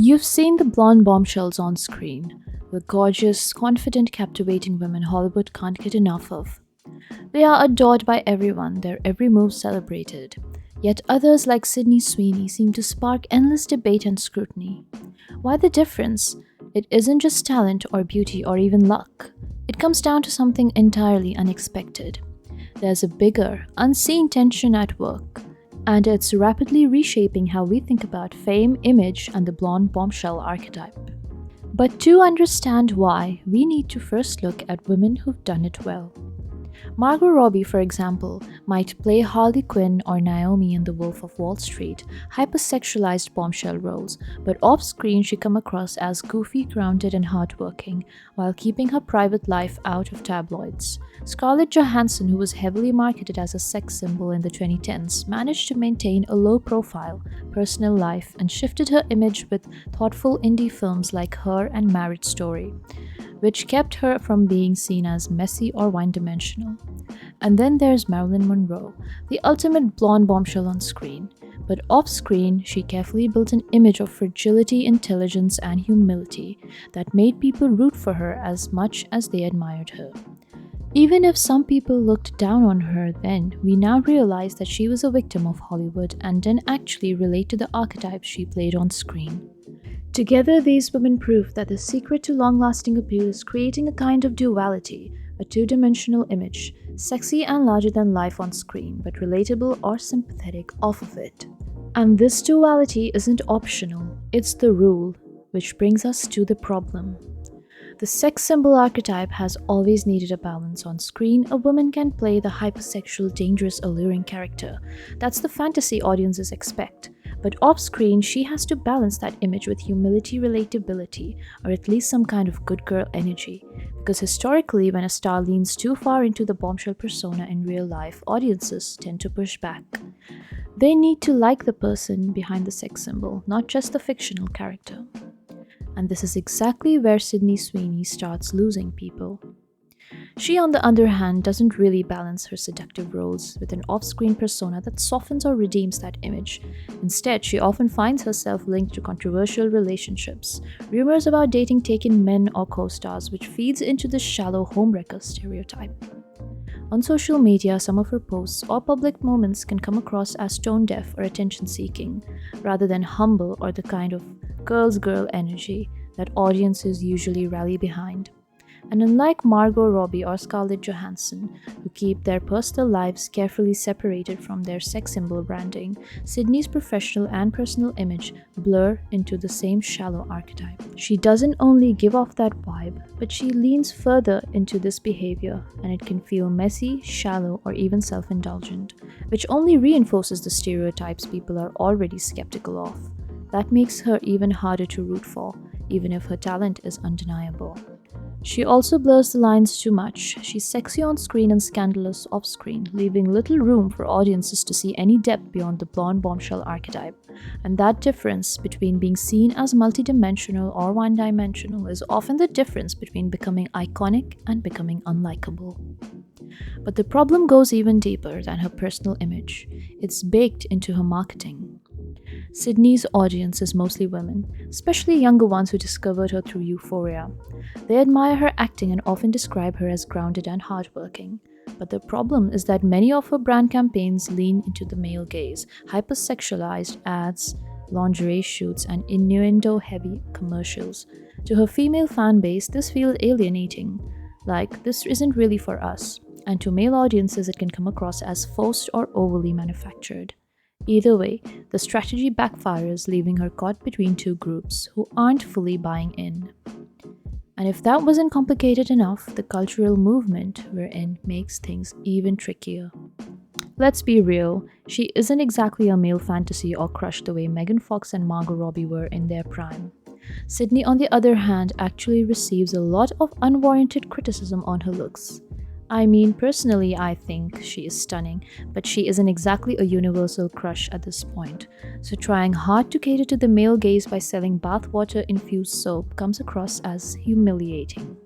You've seen the blonde bombshells on screen, the gorgeous, confident, captivating women Hollywood can't get enough of. They are adored by everyone, their every move celebrated. Yet others like Sydney Sweeney seem to spark endless debate and scrutiny. Why the difference? It isn't just talent or beauty or even luck. It comes down to something entirely unexpected. There's a bigger, unseen tension at work, and it's rapidly reshaping how we think about fame, image, and the blonde bombshell archetype. But to understand why, we need to first look at women who've done it well. Margot Robbie, for example, might play Harley Quinn or Naomi in The Wolf of Wall Street, hypersexualized bombshell roles, but off-screen she come across as goofy, grounded, and hardworking, while keeping her private life out of tabloids. Scarlett Johansson, who was heavily marketed as a sex symbol in the 2010s, managed to maintain a low-profile, personal life and shifted her image with thoughtful indie films like Her and Marriage Story, which kept her from being seen as messy or one-dimensional. And then there's Marilyn Monroe, the ultimate blonde bombshell on screen. But off-screen, she carefully built an image of fragility, intelligence, and humility that made people root for her as much as they admired her. Even if some people looked down on her then, we now realize that she was a victim of Hollywood and didn't actually relate to the archetypes she played on screen. Together, these women prove that the secret to long-lasting appeal is creating a kind of duality, a two-dimensional image, sexy and larger than life on screen, but relatable or sympathetic off of it. And this duality isn't optional, it's the rule, which brings us to the problem. The sex symbol archetype has always needed a balance. On screen, a woman can play the hypersexual, dangerous, alluring character. That's the fantasy audiences expect. But off-screen, she has to balance that image with humility, relatability, or at least some kind of good girl energy. Because historically, when a star leans too far into the bombshell persona in real life, audiences tend to push back. They need to like the person behind the sex symbol, not just the fictional character. And this is exactly where Sydney Sweeney starts losing people. She, on the other hand, doesn't really balance her seductive roles with an off-screen persona that softens or redeems that image. Instead, she often finds herself linked to controversial relationships, rumors about dating taken men or co-stars, which feeds into the shallow homewrecker stereotype. On social media, some of her posts or public moments can come across as tone-deaf or attention-seeking, rather than humble or the kind of girl's girl energy that audiences usually rally behind. And unlike Margot Robbie or Scarlett Johansson, who keep their personal lives carefully separated from their sex symbol branding, Sydney's professional and personal image blur into the same shallow archetype. She doesn't only give off that vibe, but she leans further into this behavior, and it can feel messy, shallow, or even self-indulgent, which only reinforces the stereotypes people are already skeptical of. That makes her even harder to root for, even if her talent is undeniable. She also blurs the lines too much. She's sexy on screen and scandalous off screen, leaving little room for audiences to see any depth beyond the blonde bombshell archetype. And that difference between being seen as multidimensional or one-dimensional is often the difference between becoming iconic and becoming unlikable. But the problem goes even deeper than her personal image. It's baked into her marketing. Sydney's audience is mostly women, especially younger ones who discovered her through Euphoria. They admire her acting and often describe her as grounded and hardworking. But the problem is that many of her brand campaigns lean into the male gaze, hypersexualized ads, lingerie shoots, and innuendo-heavy commercials. To her female fan base, this feels alienating, like this isn't really for us. And to male audiences, it can come across as forced or overly manufactured. Either way, the strategy backfires, leaving her caught between two groups who aren't fully buying in. And if that wasn't complicated enough, the cultural movement we're in makes things even trickier. Let's be real, she isn't exactly a male fantasy or crush the way Megan Fox and Margot Robbie were in their prime. Sydney, on the other hand, actually receives a lot of unwarranted criticism on her looks. I mean, personally, I think she is stunning, but she isn't exactly a universal crush at this point. So trying hard to cater to the male gaze by selling bathwater-infused soap comes across as humiliating.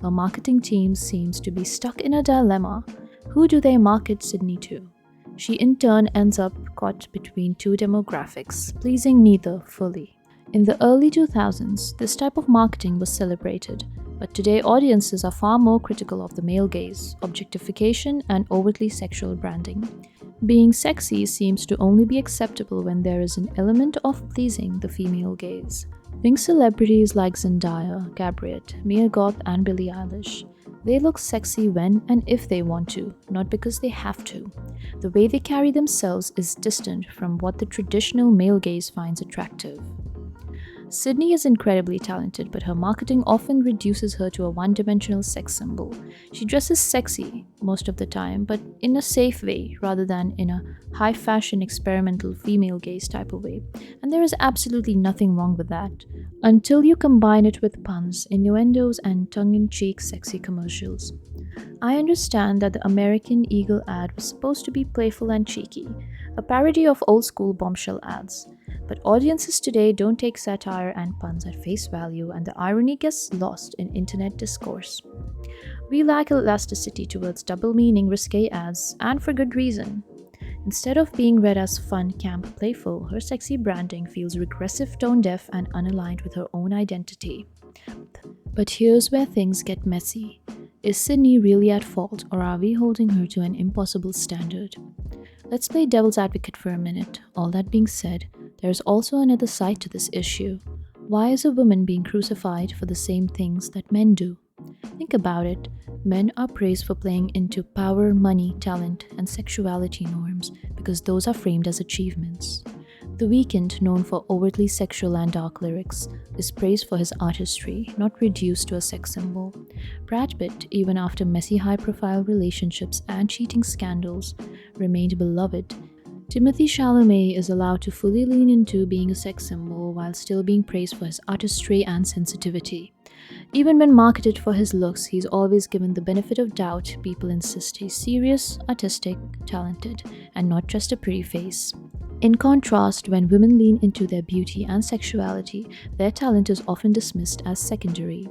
Her marketing team seems to be stuck in a dilemma. Who do they market Sydney to? She in turn ends up caught between two demographics, pleasing neither fully. In the early 2000s, this type of marketing was celebrated, but today audiences are far more critical of the male gaze, objectification, and overtly sexual branding. Being sexy seems to only be acceptable when there is an element of pleasing the female gaze. Think celebrities like Zendaya, Gabriette, Mia Goth, and Billie Eilish. They look sexy when and if they want to, not because they have to. The way they carry themselves is distant from what the traditional male gaze finds attractive. Sydney is incredibly talented, but her marketing often reduces her to a one-dimensional sex symbol. She dresses sexy most of the time, but in a safe way rather than in a high-fashion experimental female gaze type of way. And there is absolutely nothing wrong with that, until you combine it with puns, innuendos, and tongue-in-cheek sexy commercials. I understand that the American Eagle ad was supposed to be playful and cheeky, a parody of old-school bombshell ads. But audiences today don't take satire and puns at face value, and the irony gets lost in internet discourse. We lack elasticity towards double meaning, risque ads, and for good reason. Instead of being read as fun, camp, playful, her sexy branding feels regressive, tone deaf, and unaligned with her own identity. But here's where things get messy. Is Sydney really at fault, or are we holding her to an impossible standard? Let's play devil's advocate for a minute. All that being said, there's also another side to this issue. Why is a woman being crucified for the same things that men do? Think about it. Men are praised for playing into power, money, talent, and sexuality norms because those are framed as achievements. The Weeknd, known for overtly sexual and dark lyrics, is praised for his artistry, not reduced to a sex symbol. Brad Pitt, even after messy high-profile relationships and cheating scandals, remained beloved. Timothée Chalamet is allowed to fully lean into being a sex symbol while still being praised for his artistry and sensitivity. Even when marketed for his looks, he's always given the benefit of doubt. People insist he's serious, artistic, talented, and not just a pretty face. In contrast, when women lean into their beauty and sexuality, their talent is often dismissed as secondary.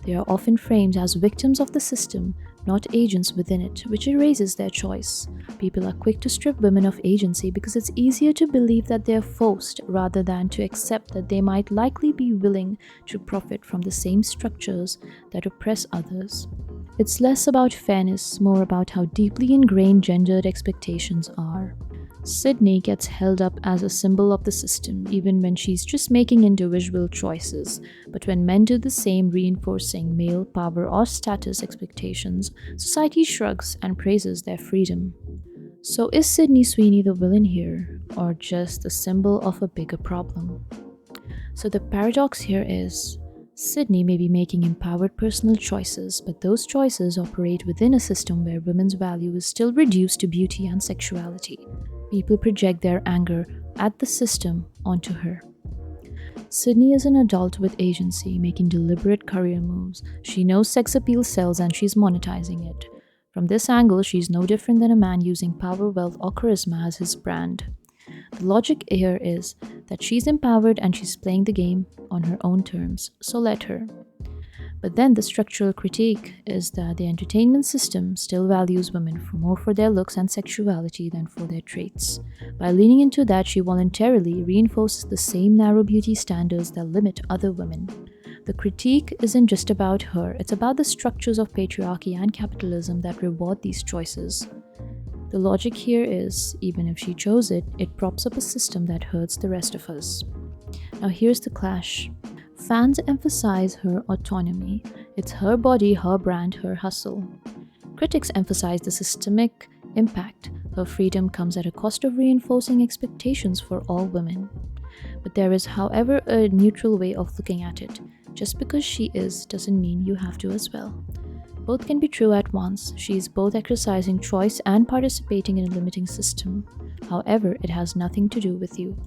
They are often framed as victims of the system, not agents within it, which erases their choice. People are quick to strip women of agency because it's easier to believe that they're forced rather than to accept that they might likely be willing to profit from the same structures that oppress others. It's less about fairness, more about how deeply ingrained gendered expectations are. Sydney gets held up as a symbol of the system, even when she's just making individual choices. But when men do the same, reinforcing male power or status expectations, society shrugs and praises their freedom. So is Sydney Sweeney the villain here, or just the symbol of a bigger problem? So the paradox here is, Sydney may be making empowered personal choices, but those choices operate within a system where women's value is still reduced to beauty and sexuality. People project their anger at the system onto her. Sydney is an adult with agency, making deliberate career moves. She knows sex appeal sells and she's monetizing it. From this angle, she's no different than a man using power, wealth, or charisma as his brand. The logic here is that she's empowered and she's playing the game on her own terms, so let her. But then the structural critique is that the entertainment system still values women more for their looks and sexuality than for their traits. By leaning into that, she voluntarily reinforces the same narrow beauty standards that limit other women. The critique isn't just about her, it's about the structures of patriarchy and capitalism that reward these choices. The logic here is, even if she chose it, it props up a system that hurts the rest of us. Now here's the clash. Fans emphasize her autonomy. It's her body, her brand, her hustle. Critics emphasize the systemic impact. Her freedom comes at a cost of reinforcing expectations for all women. But there is, however, a neutral way of looking at it. Just because she is doesn't mean you have to as well. Both can be true at once. She is both exercising choice and participating in a limiting system. However, it has nothing to do with you.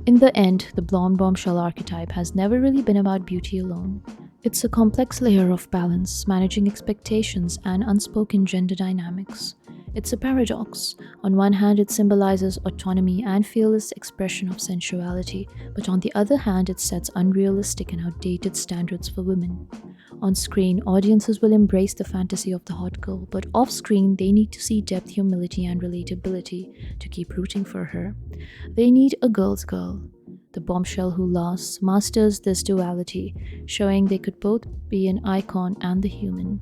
In the end, the blonde bombshell archetype has never really been about beauty alone. It's a complex layer of balance, managing expectations and unspoken gender dynamics. It's a paradox. On one hand, it symbolizes autonomy and fearless expression of sensuality, but on the other hand, it sets unrealistic and outdated standards for women. On screen, audiences will embrace the fantasy of the hot girl, but off-screen, they need to see depth, humility, and relatability to keep rooting for her. They need a girl's girl. The bombshell who lasts masters this duality, showing they could both be an icon and the human.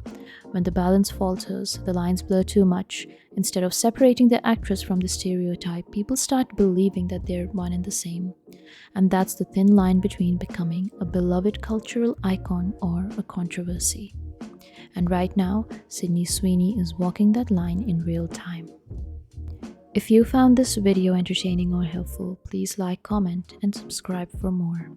When the balance falters, the lines blur too much. Instead of separating the actress from the stereotype, people start believing that they're one and the same. And that's the thin line between becoming a beloved cultural icon or a controversy. And right now, Sydney Sweeney is walking that line in real time. If you found this video entertaining or helpful, please like, comment, and subscribe for more.